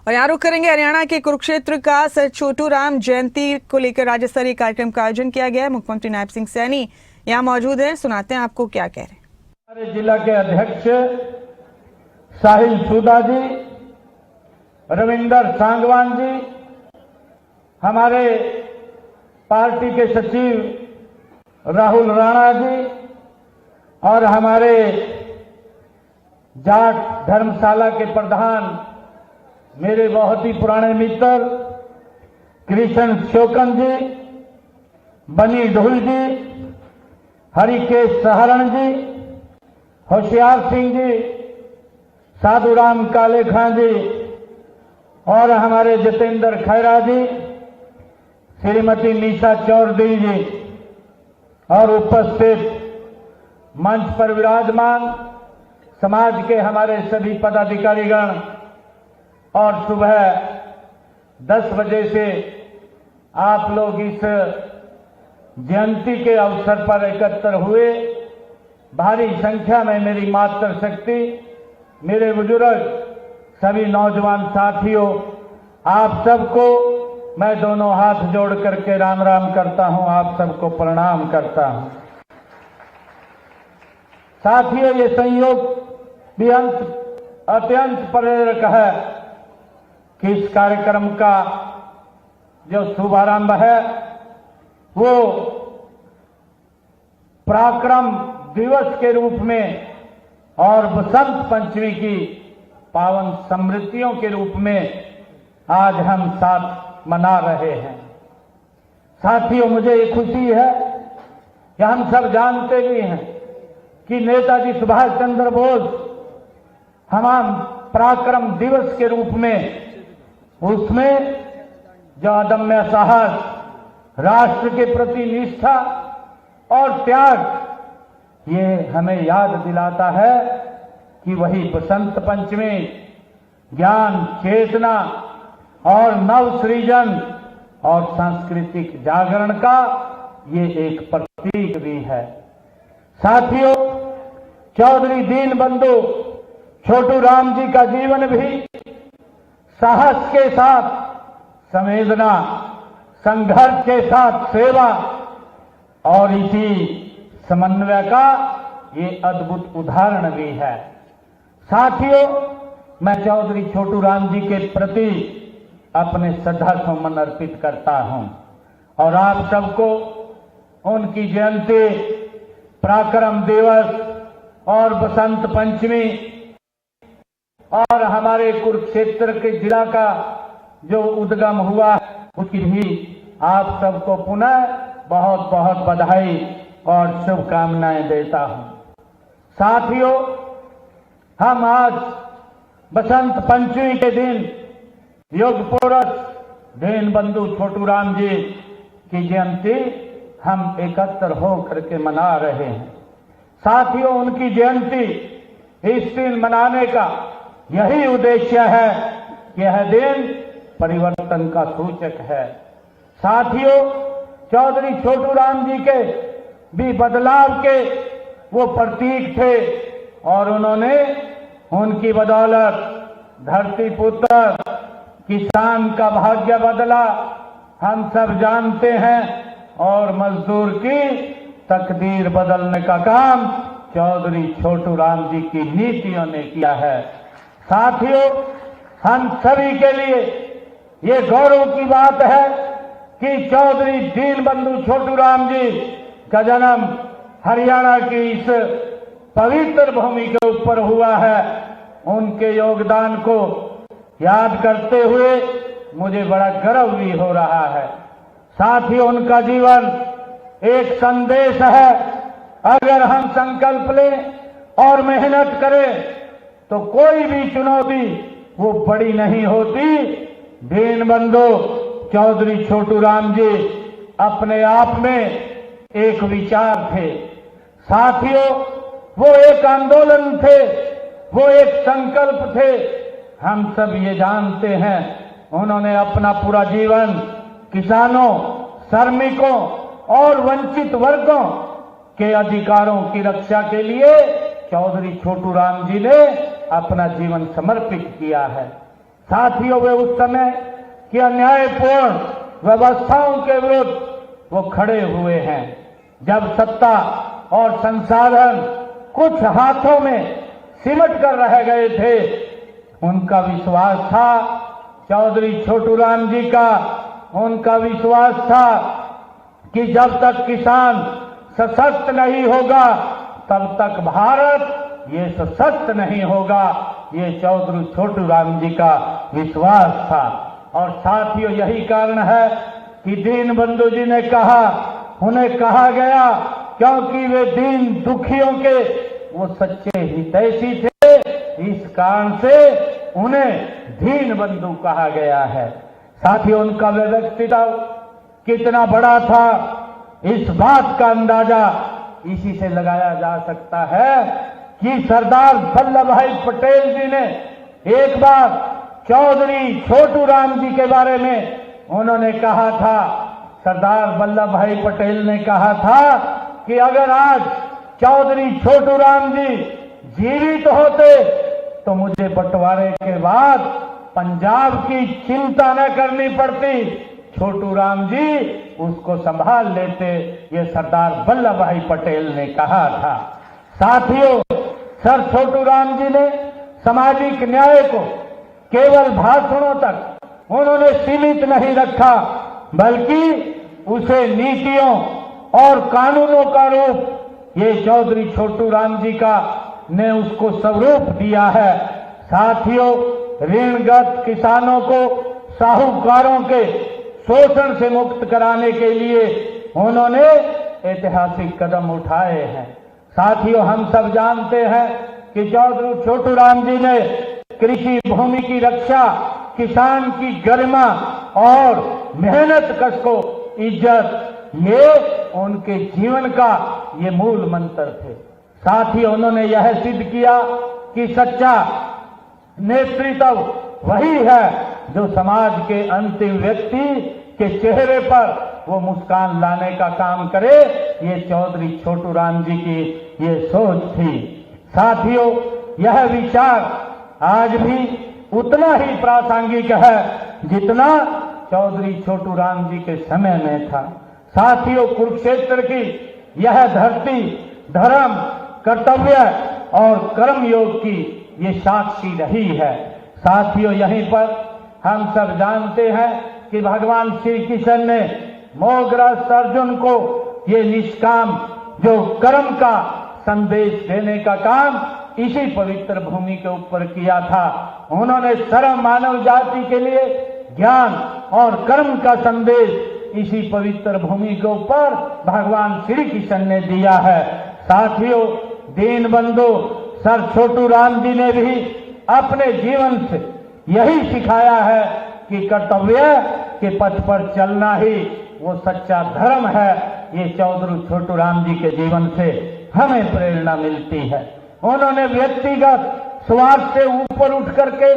और यहाँ रुक करेंगे हरियाणा के कुरुक्षेत्र का सर छोटू राम जयंती को लेकर राज्य स्तरीय कार्यक्रम का आयोजन किया गया है। मुख्यमंत्री नायब सिंह सैनी यहाँ मौजूद हैं, सुनाते हैं आपको क्या कह रहे हैं। हमारे जिला के अध्यक्ष साहिल सूदा जी, रविंदर सांगवान जी, हमारे पार्टी के सचिव राहुल राणा जी और हमारे जाट धर्मशाला के प्रधान मेरे बहुत ही पुराने मित्र कृष्ण शोकन जी, बनी ढुल जी, हरिकेश सहरण जी, होशियार सिंह जी, साधुराम काले खां जी और हमारे जितेंद्र खैरा जी, श्रीमती निशा चौधरी जी और उपस्थित मंच पर विराजमान समाज के हमारे सभी पदाधिकारीगण और सुबह 10 बजे से आप लोग इस जयंती के अवसर पर एकत्र हुए। भारी संख्या में मेरी मातृशक्ति, मेरे बुजुर्ग, सभी नौजवान साथियों, आप सबको मैं दोनों हाथ जोड़ करके राम राम करता हूं, आप सबको प्रणाम करता हूं। साथियों, ये संयोग भी अत्यंत प्रेरक है कि इस कार्यक्रम का जो शुभारंभ है वो पराक्रम दिवस के रूप में और बसंत पंचमी की पावन स्मृतियों के रूप में आज हम साथ मना रहे हैं। साथियों, मुझे ये खुशी है कि हम सब जानते भी हैं कि नेताजी सुभाष चंद्र बोस हम पराक्रम दिवस के रूप में उसमें जो अदम्य साहस, राष्ट्र के प्रति निष्ठा और त्याग, ये हमें याद दिलाता है कि वही बसंत पंचमी ज्ञान, चेतना और नव सृजन और सांस्कृतिक जागरण का ये एक प्रतीक भी है। साथियों, चौधरी दीनबंधु छोटू राम जी का जीवन भी साहस के साथ संवेदना, संघर्ष के साथ सेवा और इसी समन्वय का ये अद्भुत उदाहरण भी है। साथियों, मैं चौधरी छोटू राम जी के प्रति अपने श्रद्धा सुमन अर्पित करता हूं और आप सबको उनकी जयंती, पराक्रम दिवस और बसंत पंचमी और हमारे कुरुक्षेत्र के जिला का जो उद्गम हुआ उसकी भी आप सबको पुनः बहुत बहुत बधाई और शुभकामनाएं देता हूं। साथियों, हम आज बसंत पंचमी के दिन योग पुरुष दीनबंधु छोटू राम जी की जयंती हम एकत्र होकर के मना रहे हैं। साथियों, उनकी जयंती इस दिन मनाने का यही उद्देश्य है कि यह दिन परिवर्तन का सूचक है। साथियों, चौधरी छोटू राम जी के भी बदलाव के वो प्रतीक थे और उन्होंने उनकी बदौलत धरती पुत्र, किसान का भाग्य बदला, हम सब जानते हैं, और मजदूर की तकदीर बदलने का काम चौधरी छोटू राम जी की नीतियों ने किया है। साथियों, हम सभी के लिए ये गौरव की बात है कि चौधरी दीनबंधु छोटू राम जी का जन्म हरियाणा की इस पवित्र भूमि के ऊपर हुआ है। उनके योगदान को याद करते हुए मुझे बड़ा गर्व भी हो रहा है। साथियों, उनका जीवन एक संदेश है। अगर हम संकल्प लें और मेहनत करें तो कोई भी चुनौती वो बड़ी नहीं होती। दीनबंधु चौधरी छोटू राम जी अपने आप में एक विचार थे। साथियों, वो एक आंदोलन थे, वो एक संकल्प थे। हम सब ये जानते हैं, उन्होंने अपना पूरा जीवन किसानों, श्रमिकों और वंचित वर्गों के अधिकारों की रक्षा के लिए चौधरी छोटू राम जी ने अपना जीवन समर्पित किया है। साथियों, वे उस समय की अन्यायपूर्ण व्यवस्थाओं के विरुद्ध वो खड़े हुए हैं। जब सत्ता और संसाधन कुछ हाथों में सिमट कर रह गए थे, उनका विश्वास था, चौधरी छोटू राम जी का उनका विश्वास था कि जब तक किसान सशक्त नहीं होगा तब तक भारत ये सशक्त नहीं होगा। ये चौधरी छोटू राम जी का विश्वास था। और साथियों, यही कारण है कि दीन बंधु जी ने कहा, उन्हें कहा गया क्योंकि वे दीन दुखियों के वो सच्चे हितैषी थे, इस कारण से उन्हें दीन बंधु कहा गया है। साथियों, उनका व्यक्तित्व कितना बड़ा था, इस बात का अंदाजा इसी से लगाया जा सकता है कि सरदार वल्लभ भाई पटेल जी ने एक बार चौधरी छोटू राम जी के बारे में उन्होंने कहा था, सरदार वल्लभ भाई पटेल ने कहा था कि अगर आज चौधरी छोटू राम जी जीवित होते तो मुझे बंटवारे के बाद पंजाब की चिंता न करनी पड़ती, छोटू राम जी उसको संभाल लेते। ये सरदार वल्लभ भाई पटेल ने कहा था। साथियों, सर छोटू राम जी ने सामाजिक न्याय को केवल भाषणों तक उन्होंने सीमित नहीं रखा, बल्कि उसे नीतियों और कानूनों का रूप ये चौधरी छोटू राम जी का ने उसको स्वरूप दिया है। साथियों, ऋणग्रस्त किसानों को साहूकारों के शोषण से मुक्त कराने के लिए उन्होंने ऐतिहासिक कदम उठाए हैं। साथियों, हम सब जानते हैं कि चौधरी छोटू राम जी ने कृषि भूमि की रक्षा, किसान की गरिमा और मेहनत कश को इज्जत, ये उनके जीवन का ये मूल मंत्र थे। साथ ही उन्होंने यह सिद्ध किया कि सच्चा नेतृत्व वही है जो समाज के अंतिम व्यक्ति के चेहरे पर वो मुस्कान लाने का काम करे। ये चौधरी छोटू राम जी की ये सोच थी। साथियों, यह विचार आज भी उतना ही प्रासंगिक है जितना चौधरी छोटू राम जी के समय में था। साथियों, कुरुक्षेत्र की यह धरती धर्म, कर्तव्य और कर्म योग की ये साक्षी रही है। साथियों, यहीं पर हम सब जानते हैं कि भगवान श्री कृष्ण ने मोहग्रस्त अर्जुन को ये निष्काम जो कर्म का संदेश देने का काम इसी पवित्र भूमि के ऊपर किया था। उन्होंने सर्व मानव जाति के लिए ज्ञान और कर्म का संदेश इसी पवित्र भूमि के ऊपर भगवान श्री कृष्ण ने दिया है। साथियों, दीन बंधु सर छोटू राम जी ने भी अपने जीवन से यही सिखाया है कि कर्तव्य के पथ पर चलना ही वो सच्चा धर्म है। ये चौधरी छोटू राम जी के जीवन से हमें प्रेरणा मिलती है। उन्होंने व्यक्तिगत स्वार्थ से ऊपर उठ करके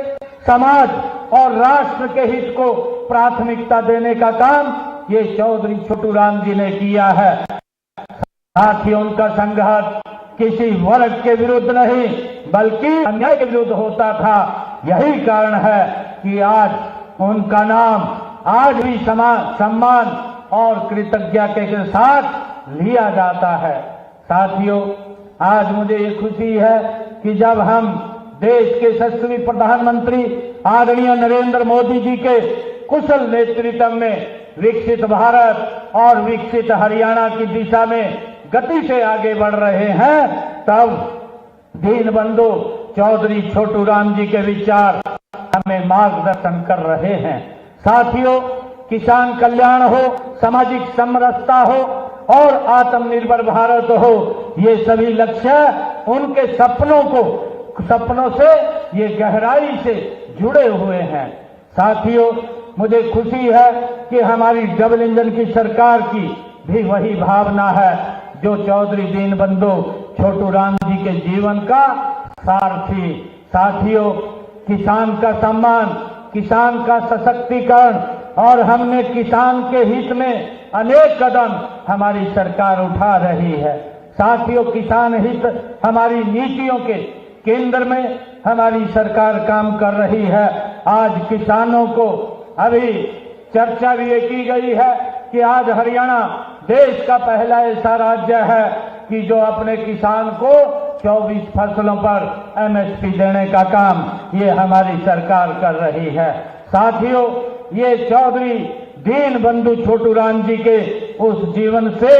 समाज और राष्ट्र के हित को प्राथमिकता देने का काम ये चौधरी छोटू राम जी ने किया है। साथ ही उनका संघर्ष किसी वर्ग के विरुद्ध नहीं बल्कि अन्याय के विरुद्ध होता था। यही कारण है कि आज उनका नाम आज भी सम्मान और कृतज्ञता के साथ लिया जाता है। साथियों, आज मुझे ये खुशी है कि जब हम देश के यशस्वी प्रधानमंत्री आदरणीय नरेंद्र मोदी जी के कुशल नेतृत्व में विकसित भारत और विकसित हरियाणा की दिशा में गति से आगे बढ़ रहे हैं, तब दीन बंधु चौधरी छोटू राम जी के विचार हमें मार्गदर्शन कर रहे हैं। साथियों, किसान कल्याण हो, सामाजिक समरसता हो और आत्मनिर्भर भारत हो, ये सभी लक्ष्य उनके सपनों से ये गहराई से जुड़े हुए हैं। साथियों, मुझे खुशी है कि हमारी डबल इंजन की सरकार की भी वही भावना है जो चौधरी दीन बंधु छोटू राम जी के जीवन का सार थी। साथियों, किसान का सम्मान, किसान का सशक्तिकरण और हमने किसान के हित में अनेक कदम हमारी सरकार उठा रही है। साथियों, किसान हित हमारी नीतियों के केंद्र में हमारी सरकार काम कर रही है आज किसानों को अभी चर्चा भी ये की गई है कि आज हरियाणा देश का पहला ऐसा राज्य है कि जो अपने किसान को 24 फसलों पर एमएसपी देने का काम ये हमारी सरकार कर रही है। साथियों, ये चौधरी दीन बंधु छोटू राम जी के उस जीवन से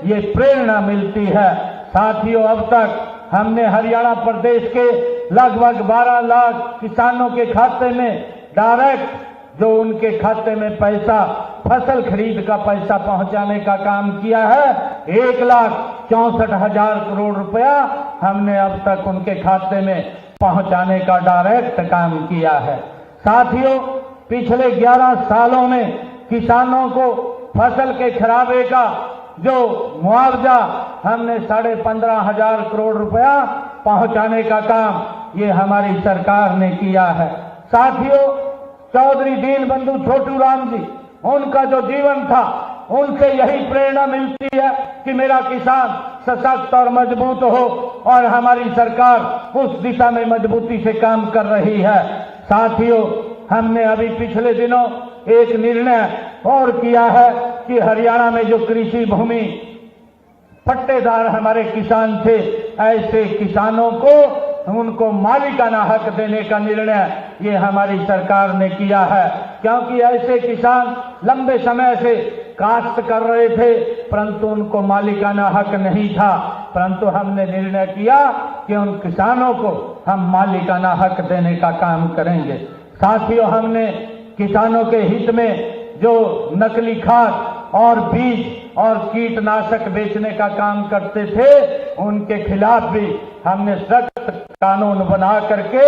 ये प्रेरणा मिलती है। साथियों, अब तक हमने हरियाणा प्रदेश के लगभग 12 लाख किसानों के खाते में डायरेक्ट जो उनके खाते में पैसा फसल खरीद का पैसा पहुंचाने का काम किया है। 1,64,000 करोड़ रुपया हमने अब तक उनके खाते में पहुंचाने का डायरेक्ट काम किया है। साथियों, पिछले 11 सालों में किसानों को फसल के खराबे का जो मुआवजा हमने 15,500 करोड़ रुपया पहुंचाने का काम ये हमारी सरकार ने किया है। साथियों, चौधरी दीन बंधु छोटू राम जी, उनका जो जीवन था उनसे यही प्रेरणा मिलती है कि मेरा किसान सशक्त और मजबूत हो, और हमारी सरकार उस दिशा में मजबूती से काम कर रही है। साथियों, हमने अभी पिछले दिनों एक निर्णय और किया है कि हरियाणा में जो कृषि भूमि पट्टेदार हमारे किसान थे, ऐसे किसानों को उनको मालिकाना हक देने का निर्णय ये हमारी सरकार ने किया है। क्योंकि ऐसे किसान लंबे समय से काश्त कर रहे थे परंतु उनको मालिकाना हक नहीं था, परंतु हमने निर्णय किया कि उन किसानों को हम मालिकाना हक देने का काम करेंगे। साथियों, हमने किसानों के हित में जो नकली खाद और बीज और कीटनाशक बेचने का काम करते थे उनके खिलाफ भी हमने सख्त कानून बना करके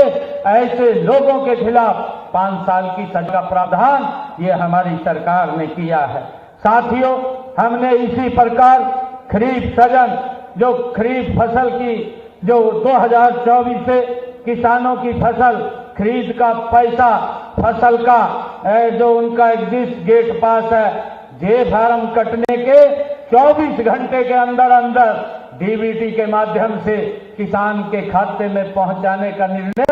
ऐसे लोगों के खिलाफ 5 साल की सजा का प्रावधान ये हमारी सरकार ने किया है। साथियों, हमने इसी प्रकार खरीफ सीजन जो खरीफ फसल की जो 2024 से किसानों की फसल खरीद का पैसा फसल का जो उनका एग्जिट गेट पास है जे फार्म कटने के 24 घंटे के अंदर अंदर डीबीटी के माध्यम से किसान के खाते में पहुंचाने का निर्णय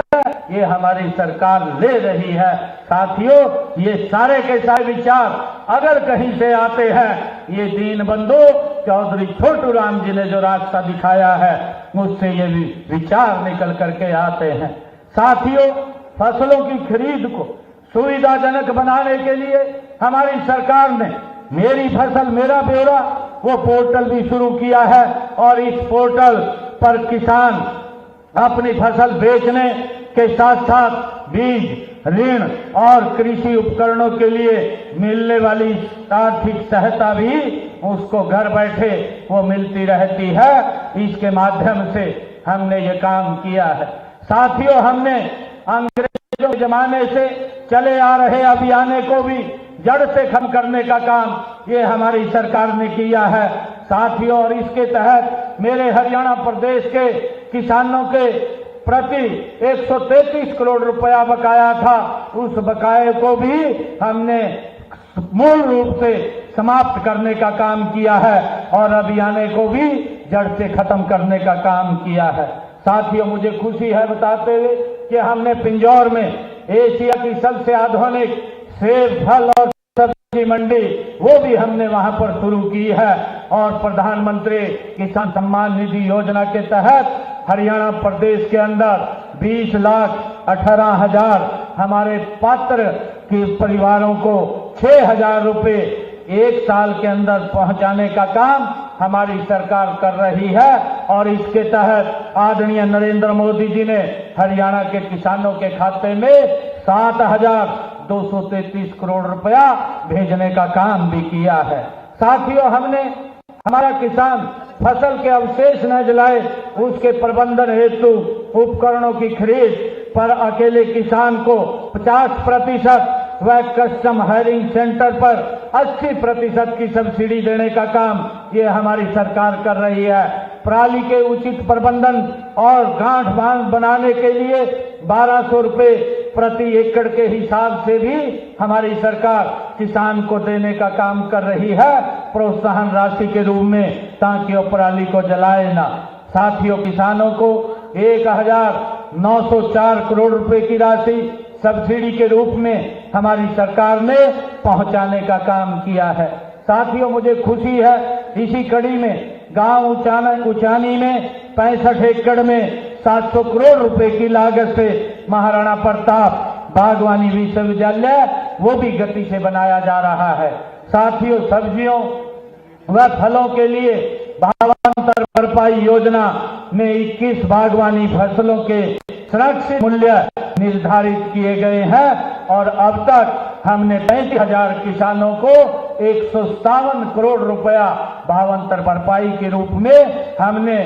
ये हमारी सरकार ले रही है। साथियों, ये सारे के सारे विचार अगर कहीं से आते हैं ये दीन बंधु चौधरी छोटू राम जी ने जो रास्ता दिखाया है उससे ये विचार निकल करके आते हैं। साथियों, फसलों की खरीद को सुविधाजनक बनाने के लिए हमारी सरकार ने मेरी फसल मेरा ब्यौरा वो पोर्टल भी शुरू किया है, और इस पोर्टल पर किसान अपनी फसल बेचने के साथ साथ बीज, ऋण और कृषि उपकरणों के लिए मिलने वाली आर्थिक सहायता भी उसको घर बैठे वो मिलती रहती है। इसके माध्यम से हमने ये काम किया है। साथियों, हमने अंग्रेजों के जमाने से चले आ रहे अभियान को भी जड़ से खत्म करने का काम ये हमारी सरकार ने किया है। साथियों, और इसके तहत मेरे हरियाणा प्रदेश के किसानों के प्रति 133 करोड़ रुपया बकाया था, उस बकाये को भी हमने मूल रूप से समाप्त करने का काम किया है और अभियान को भी जड़ से खत्म करने का काम किया है। साथियों, मुझे खुशी है बताते हुए कि हमने पिंजौर में एशिया की सबसे आधुनिक सेब, फल और सब्जी मंडी वो भी हमने वहां पर शुरू की है, और प्रधानमंत्री किसान सम्मान निधि योजना के तहत हरियाणा प्रदेश के अंदर 20,18,000 हमारे पात्र के परिवारों को 6,000 रुपए 1 साल के अंदर पहुंचाने का काम हमारी सरकार कर रही है। और इसके तहत आदरणीय नरेंद्र मोदी जी ने हरियाणा के किसानों के खाते में 7,233 करोड़ रुपया भेजने का काम भी किया है। साथियों, हमने हमारा किसान फसल के अवशेष न जलाए उसके प्रबंधन हेतु उपकरणों की खरीद पर अकेले किसान को 50% व कस्टम हायरिंग सेंटर पर 80% की सब्सिडी देने का काम ये हमारी सरकार कर रही है। पराली के उचित प्रबंधन और गांठ बांध बनाने के लिए 1,200 रुपए प्रति एकड़ के हिसाब से भी हमारी सरकार किसान को देने का काम कर रही है प्रोत्साहन राशि के रूप में, ताकि वो पराली को जलाए ना। साथियों, किसानों को 1,904 करोड़ रुपए की राशि सब्सिडी के रूप में हमारी सरकार ने पहुंचाने का काम किया है। साथियों, मुझे खुशी है इसी कड़ी में गांव उचानी में 65 एकड़ में 700 करोड़ रुपए की लागत से महाराणा प्रताप बागवानी विश्वविद्यालय वो भी गति से बनाया जा रहा है। साथियों, सब्जियों व फलों के लिए भावांतर भरपाई योजना में 21 बागवानी फसलों के संरक्षित मूल्य निर्धारित किए गए हैं और अब तक हमने 35,000 किसानों को 157 करोड़ रुपया भावांतर भरपाई के रूप में हमने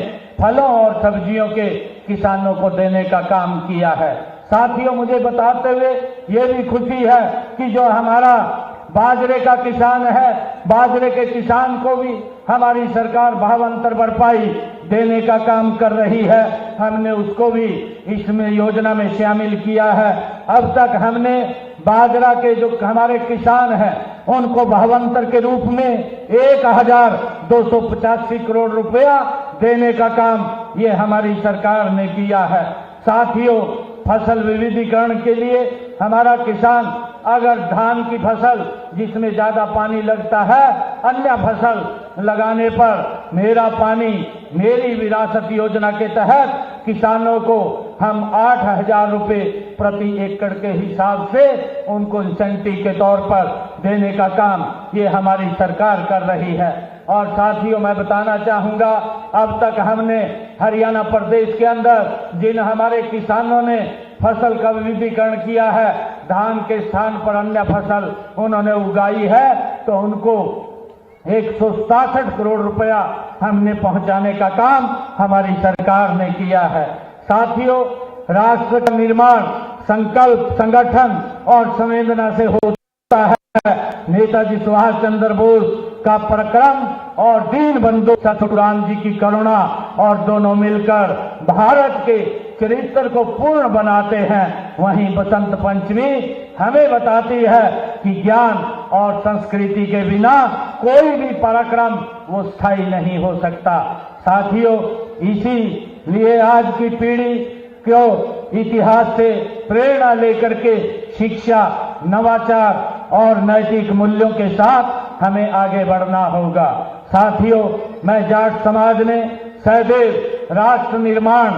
फलों और सब्जियों के किसानों को देने का काम किया है। साथियों, मुझे बताते हुए ये भी खुशी है कि जो हमारा बाजरे का किसान है, बाजरे के किसान को भी हमारी सरकार भावांतर भरपाई देने का काम कर रही है। हमने उसको भी इसमें योजना में शामिल किया है। अब तक हमने बाजरा के जो हमारे किसान हैं उनको भावांतर के रूप में 1,285 करोड़ रुपया देने का काम ये हमारी सरकार ने किया है। साथियों, फसल विविधीकरण के लिए हमारा किसान अगर धान की फसल जिसमें ज्यादा पानी लगता है, अन्य फसल लगाने पर मेरा पानी मेरी विरासत योजना के तहत किसानों को हम 8,000 रुपए प्रति एकड़ के हिसाब से उनको इंसेंटिव के तौर पर देने का काम ये हमारी सरकार कर रही है। और साथियों, मैं बताना चाहूंगा, अब तक हमने हरियाणा प्रदेश के अंदर जिन हमारे किसानों ने फसल का विविधीकरण किया है, धान के स्थान पर अन्य फसल उन्होंने उगाई है, तो उनको 167 करोड़ रुपया हमने पहुंचाने का काम हमारी सरकार ने किया है। साथियों, राष्ट्र का निर्माण संकल्प, संगठन और संवेदना से होता है। नेताजी सुभाष चंद्र बोस का पराक्रम और दीन बंधु छोटूराम जी की करुणा और दोनों मिलकर भारत के चरित्र को पूर्ण बनाते हैं। वहीं बसंत पंचमी हमें बताती है कि ज्ञान और संस्कृति के बिना कोई भी पराक्रम वो स्थायी नहीं हो सकता। साथियों, इसीलिए आज की पीढ़ी को इतिहास से प्रेरणा लेकर के शिक्षा, नवाचार और नैतिक मूल्यों के साथ हमें आगे बढ़ना होगा। साथियों, मैं जाट समाज ने सदैव राष्ट्र निर्माण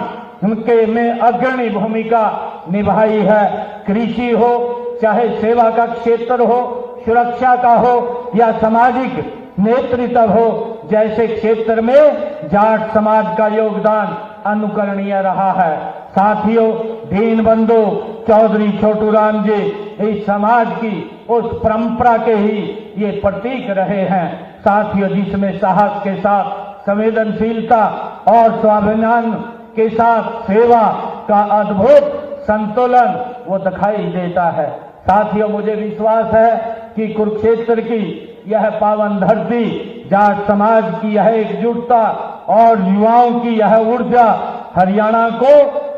उनके में अग्रणी भूमिका निभाई है। कृषि हो, चाहे सेवा का क्षेत्र हो, सुरक्षा का हो या सामाजिक नेतृत्व हो, जैसे क्षेत्र में जाट समाज का योगदान अनुकरणीय रहा है। साथियों, दीन बंधु चौधरी छोटूराम जी इस समाज की उस परंपरा के ही ये प्रतीक रहे हैं। साथियों, जिसमें साहस के साथ संवेदनशीलता और स्वाभिमान के साथ सेवा का अद्भुत संतुलन वो दिखाई देता है। साथियों, मुझे विश्वास है कि कुरुक्षेत्र की यह पावन धरती, जाट समाज की यह एकजुटता और युवाओं की यह ऊर्जा हरियाणा को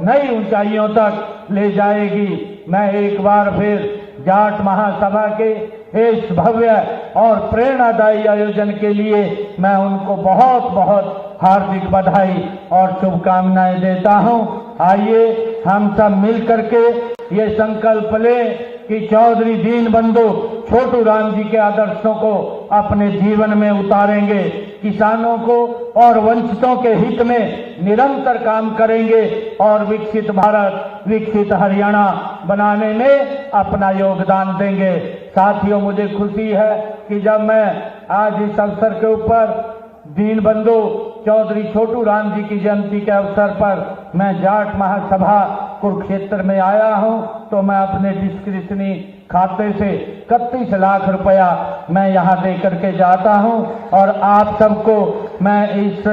नई ऊंचाइयों तक ले जाएगी। मैं एक बार फिर जाट महासभा के इस भव्य और प्रेरणादायी आयोजन के लिए मैं उनको बहुत बहुत हार्दिक बधाई और शुभकामनाएं देता हूं। आइए हम सब मिल करके ये संकल्प लें कि चौधरी दीन बंधु छोटूराम जी के आदर्शों को अपने जीवन में उतारेंगे, किसानों को और वंचितों के हित में निरंतर काम करेंगे और विकसित भारत, विकसित हरियाणा बनाने में अपना योगदान देंगे। साथियों, मुझे खुशी है कि जब मैं आज इस अवसर के ऊपर दीन बंधु चौधरी छोटूराम जी की जयंती के अवसर पर मैं जाट महासभा कुरुक्षेत्र में आया हूं, तो मैं अपने डिस्क्रिप्शनी खाते से 31 लाख रुपया मैं यहां दे करके जाता हूं और आप सबको मैं इस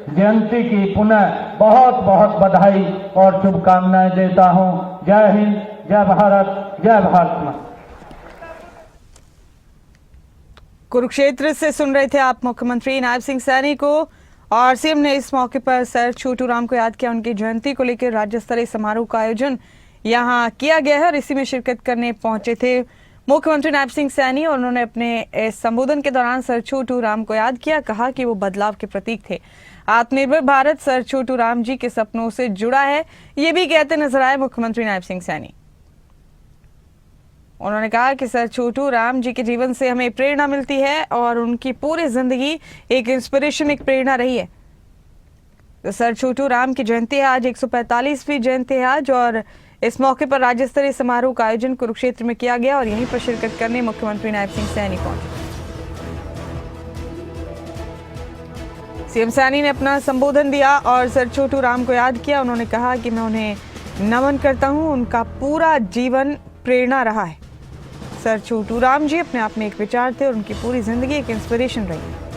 जयंती की पुनः बहुत बहुत बधाई और शुभकामनाएं देता हूं। जय हिंद, जय भारत, जय भारत मां। कुरुक्षेत्र से सुन रहे थे आप मुख्यमंत्री नायब सिंह सैनी को, और सीएम ने इस मौके पर सर छोटूराम को याद किया। उनकी जयंती को लेकर राज्य स्तरीय समारोह का आयोजन यहां किया गया है और इसी में शिरकत करने पहुंचे थे मुख्यमंत्री नायब सिंह सैनी और उन्होंने अपने संबोधन के दौरान सर छोटूराम को याद किया। कहा कि वो बदलाव के प्रतीक थे। आत्मनिर्भर भारत सर छोटूराम जी के सपनों से जुड़ा है, ये भी कहते नजर आए मुख्यमंत्री नायब सिंह सैनी। उन्होंने कहा कि सर छोटू राम जी के जीवन से हमें प्रेरणा मिलती है और उनकी पूरी जिंदगी एक इंस्पिरेशन, एक प्रेरणा रही है। तो सर छोटू राम की जयंती है आज, 145वीं जयंती है आज, और इस मौके पर राज्य स्तरीय समारोह का आयोजन कुरुक्षेत्र में किया गया और यहीं पर शिरकत करने मुख्यमंत्री नायब सिंह सैनी पहुंचे। सीएम सैनी ने अपना संबोधन दिया और सर छोटू राम को याद किया। उन्होंने कहा कि मैं उन्हें नमन करता हूं, उनका पूरा जीवन प्रेरणा रहा है। सर छोटू राम जी अपने आप में एक विचार थे और उनकी पूरी जिंदगी एक इंस्पिरेशन रही है।